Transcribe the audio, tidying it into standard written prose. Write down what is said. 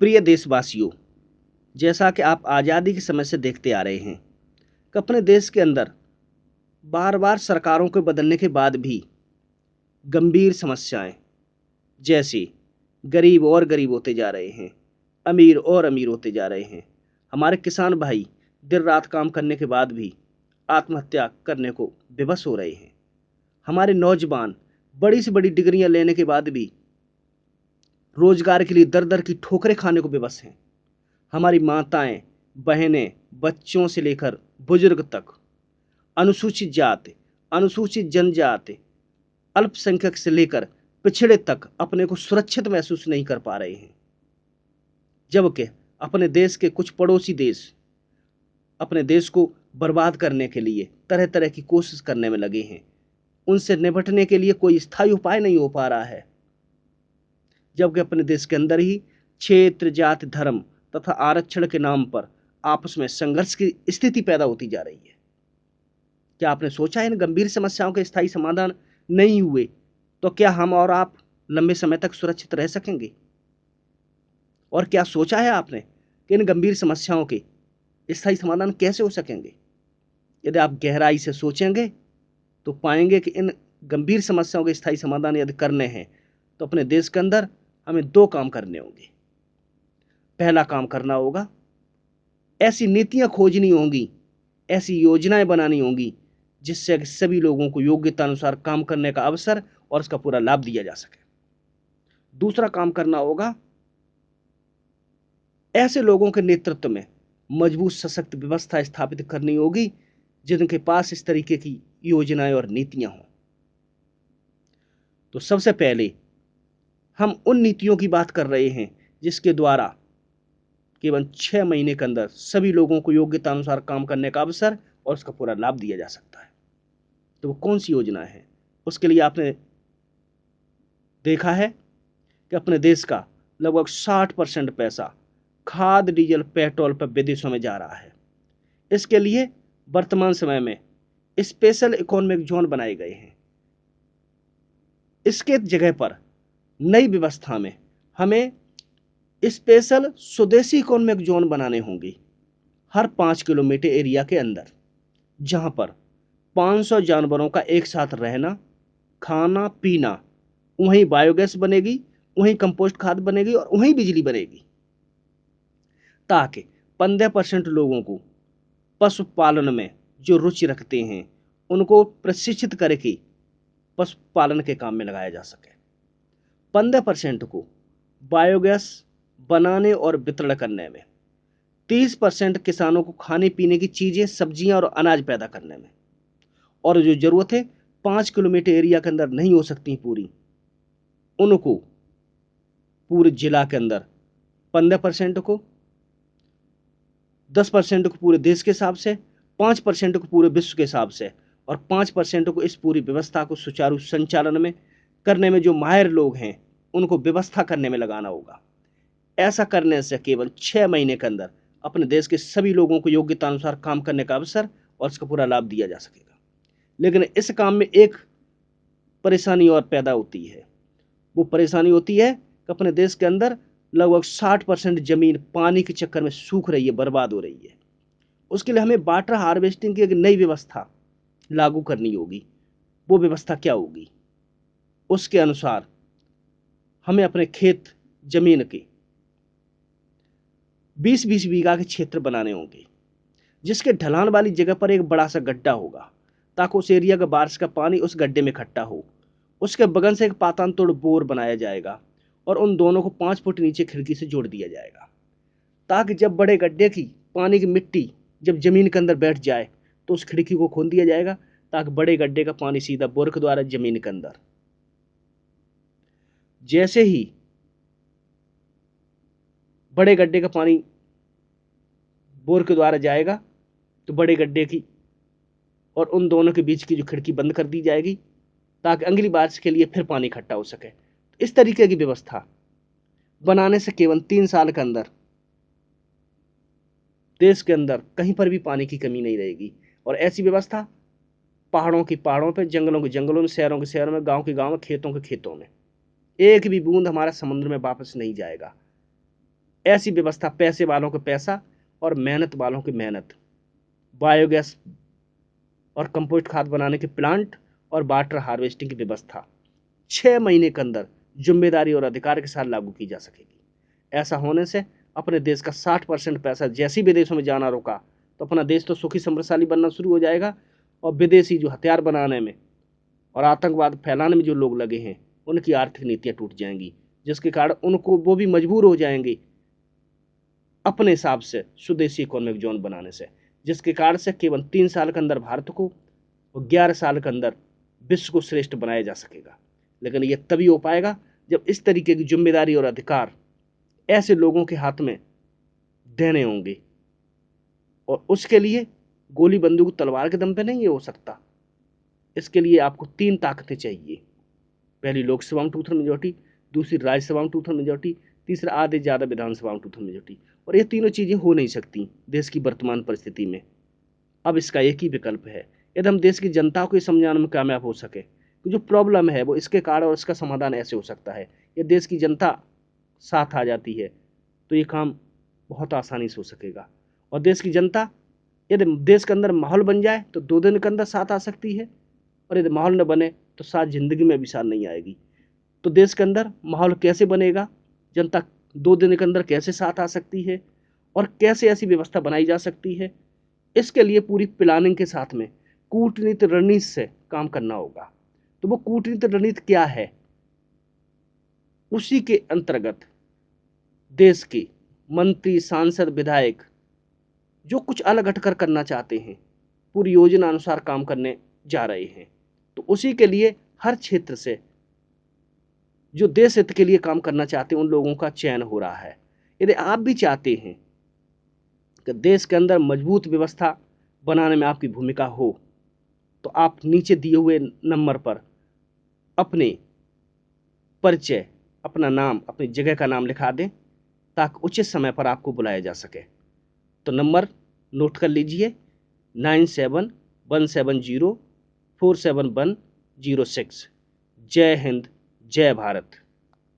प्रिय देशवासियों, जैसा कि आप आज़ादी के समय से देखते आ रहे हैं कि अपने देश के अंदर बार बार सरकारों के बदलने के बाद भी गंभीर समस्याएं, जैसे गरीब और गरीब होते जा रहे हैं, अमीर और अमीर होते जा रहे हैं। हमारे किसान भाई दिन रात काम करने के बाद भी आत्महत्या करने को विवश हो रहे हैं। हमारे नौजवान बड़ी से बड़ी डिग्रियां लेने के बाद भी रोजगार के लिए दर दर की ठोकरें खाने को विवश हैं। हमारी माताएं, बहनें, बच्चों से लेकर बुजुर्ग तक, अनुसूचित जाति, अनुसूचित जनजाति, अल्पसंख्यक से लेकर पिछड़े तक अपने को सुरक्षित महसूस नहीं कर पा रहे हैं। जबकि अपने देश के कुछ पड़ोसी देश अपने देश को बर्बाद करने के लिए तरह तरह की कोशिश करने में लगे हैं। उनसे निपटने के लिए कोई स्थायी उपाय नहीं हो पा रहा है। जबकि अपने देश के अंदर ही क्षेत्र, जाति, धर्म तथा आरक्षण के नाम पर आपस में संघर्ष की स्थिति पैदा होती जा रही है। क्या आपने सोचा है इन गंभीर समस्याओं के स्थायी समाधान नहीं हुए तो क्या हम और आप लंबे समय तक सुरक्षित रह सकेंगे? और क्या सोचा है आपने कि इन गंभीर समस्याओं के स्थायी समाधान कैसे हो सकेंगे? यदि आप गहराई से सोचेंगे तो पाएंगे कि इन गंभीर समस्याओं के स्थायी समाधान यदि करने हैं तो अपने देश के अंदर हमें दो काम करने होंगे। पहला काम करना होगा, ऐसी नीतियां खोजनी होंगी, ऐसी योजनाएं बनानी होंगी जिससे सभी लोगों को योग्यता अनुसार काम करने का अवसर और उसका पूरा लाभ दिया जा सके। दूसरा काम करना होगा, ऐसे लोगों के नेतृत्व में मजबूत सशक्त व्यवस्था स्थापित करनी होगी जिनके पास इस तरीके की योजनाएं और नीतियां हों। तो सबसे पहले हम उन नीतियों की बात कर रहे हैं जिसके द्वारा केवल 6 महीने के अंदर सभी लोगों को योग्यता अनुसार काम करने का अवसर और उसका पूरा लाभ दिया जा सकता है। तो वो कौन सी योजना है? उसके लिए आपने देखा है कि अपने देश का लगभग 60% पैसा खाद, डीजल, पेट्रोल पर विदेशों में जा रहा है। इसके लिए वर्तमान समय में स्पेशल इकोनॉमिक जोन बनाए गए हैं। इसके जगह पर नई व्यवस्था में हमें स्पेशल स्वदेशी इकोनॉमिक जोन बनाने होंगे हर 5 किलोमीटर एरिया के अंदर, जहां पर 500 जानवरों का एक साथ रहना, खाना, पीना, वहीं बायोगैस बनेगी, वहीं कंपोस्ट खाद बनेगी और वहीं बिजली बनेगी, ताकि 15% लोगों को पशुपालन में जो रुचि रखते हैं उनको प्रशिक्षित करके पशुपालन के काम में लगाया जा सके। 15% को बायोगैस बनाने और वितरण करने में, 30% किसानों को खाने पीने की चीजें, सब्जियां और अनाज पैदा करने में, और जो जरूरत है 5 किलोमीटर एरिया के अंदर नहीं हो सकती पूरी, उनको पूरे जिला के अंदर 15% को, 10% को पूरे देश के हिसाब से, 5% को पूरे विश्व के हिसाब से और 5% को इस पूरी व्यवस्था को सुचारू संचालन में करने में जो माहिर लोग हैं उनको व्यवस्था करने में लगाना होगा। ऐसा करने से केवल 6 महीने के अंदर अपने देश के सभी लोगों को योग्यता अनुसार काम करने का अवसर और उसका पूरा लाभ दिया जा सकेगा। लेकिन इस काम में एक परेशानी और पैदा होती है। वो परेशानी होती है कि अपने देश के अंदर लगभग 60% जमीन पानी के चक्कर में सूख रही है, बर्बाद हो रही है। उसके लिए हमें वाटर हार्वेस्टिंग की एक नई व्यवस्था लागू करनी होगी। वो व्यवस्था क्या होगी? उसके अनुसार हमें अपने खेत जमीन के 20-20 बीघा के क्षेत्र बनाने होंगे, जिसके ढलान वाली जगह पर एक बड़ा सा गड्ढा होगा ताकि उस एरिया का बारिश का पानी उस गड्ढे में इकट्ठा हो। उसके बगल से एक पातांतोड़ बोर बनाया जाएगा और उन दोनों को 5 फुट नीचे खिड़की से जोड़ दिया जाएगा, ताकि जब बड़े गड्ढे की पानी की मिट्टी जब जमीन के अंदर बैठ जाए तो उस खिड़की को खोल दिया जाएगा, ताकि बड़े गड्ढे का पानी सीधा बोर के द्वारा जमीन के अंदर। जैसे ही बड़े गड्ढे का पानी बोर के द्वारा जाएगा तो बड़े गड्ढे की और उन दोनों के बीच की जो खिड़की बंद कर दी जाएगी, ताकि अगली बारिश के लिए फिर पानी इकट्ठा हो सके। इस तरीके की व्यवस्था बनाने से केवल 3 साल के अंदर देश के अंदर कहीं पर भी पानी की कमी नहीं रहेगी। और ऐसी व्यवस्था पहाड़ों की पहाड़ों पर, जंगलों के जंगलों में, शहरों के शहरों में, गांव के गांव में, खेतों के खेतों में, एक भी बूंद हमारा समुद्र में वापस नहीं जाएगा। ऐसी व्यवस्था, पैसे वालों के पैसा और मेहनत वालों की मेहनत, बायोगैस और कंपोस्ट खाद बनाने के प्लांट और वाटर हार्वेस्टिंग की व्यवस्था 6 महीने के अंदर जिम्मेदारी और अधिकार के साथ लागू की जा सकेगी। ऐसा होने से अपने देश का 60% पैसा जैसे ही विदेशों में जाना रोका, तो अपना देश तो सुखी समृद्धशाली बनना शुरू हो जाएगा, और विदेशी जो हथियार बनाने में और आतंकवाद फैलाने में जो लोग लगे हैं, उनकी आर्थिक नीतियां टूट जाएंगी, जिसके कारण उनको वो भी मजबूर हो जाएंगे अपने हिसाब से स्वदेशी इकोनॉमिक जोन बनाने से, जिसके कारण से केवल 3 साल के अंदर भारत को और 11 साल के अंदर विश्व को श्रेष्ठ बनाया जा सकेगा। लेकिन यह तभी हो पाएगा जब इस तरीके की जिम्मेदारी और अधिकार ऐसे लोगों के हाथ में देने होंगे, और उसके लिए गोली बंदूक तलवार के दम पे नहीं हो सकता। इसके लिए आपको 3 ताकतें चाहिए। पहली लोकसभा में 2/3 मेजोरिटी, दूसरी राज्यसभा में 2/3 मेजोरिटी, तीसरा आधे ज़्यादा विधानसभा में 2/3 मेजोरिटी। और ये तीनों चीज़ें हो नहीं सकती देश की वर्तमान परिस्थिति में। अब इसका एक ही विकल्प है, यदि हम देश की जनता को ये समझाने में कामयाब हो सके कि जो प्रॉब्लम है वो इसके कारण और इसका समाधान ऐसे हो सकता है, ये देश की जनता साथ आ जाती है तो ये काम बहुत आसानी से हो सकेगा। और देश की जनता, यदि देश के अंदर माहौल बन जाए तो 2 दिन के अंदर साथ आ सकती है, और यदि माहौल न बने तो साथ जिंदगी में भी साथ नहीं आएगी। तो देश के अंदर माहौल कैसे बनेगा, जनता 2 दिन के अंदर कैसे साथ आ सकती है, और कैसे ऐसी व्यवस्था बनाई जा सकती है, इसके लिए पूरी प्लानिंग के साथ में कूटनीति रणनीति से काम करना होगा। तो वो कूटनीति रणनीति क्या है, उसी के अंतर्गत देश के मंत्री, सांसद, विधायक जो कुछ अलग हटकर करना चाहते हैं, पूरी योजना अनुसार काम करने जा रहे हैं। तो उसी के लिए हर क्षेत्र से जो देश हित के लिए काम करना चाहते हैं उन लोगों का चयन हो रहा है। यदि आप भी चाहते हैं कि देश के अंदर मजबूत व्यवस्था बनाने में आपकी भूमिका हो, तो आप नीचे दिए हुए नंबर पर अपने परिचय, अपना नाम, अपनी जगह का नाम लिखा दें ताकि उचित समय पर आपको बुलाया जा सके। तो नंबर नोट कर लीजिए, 9717047106। जय हिंद, जय भारत।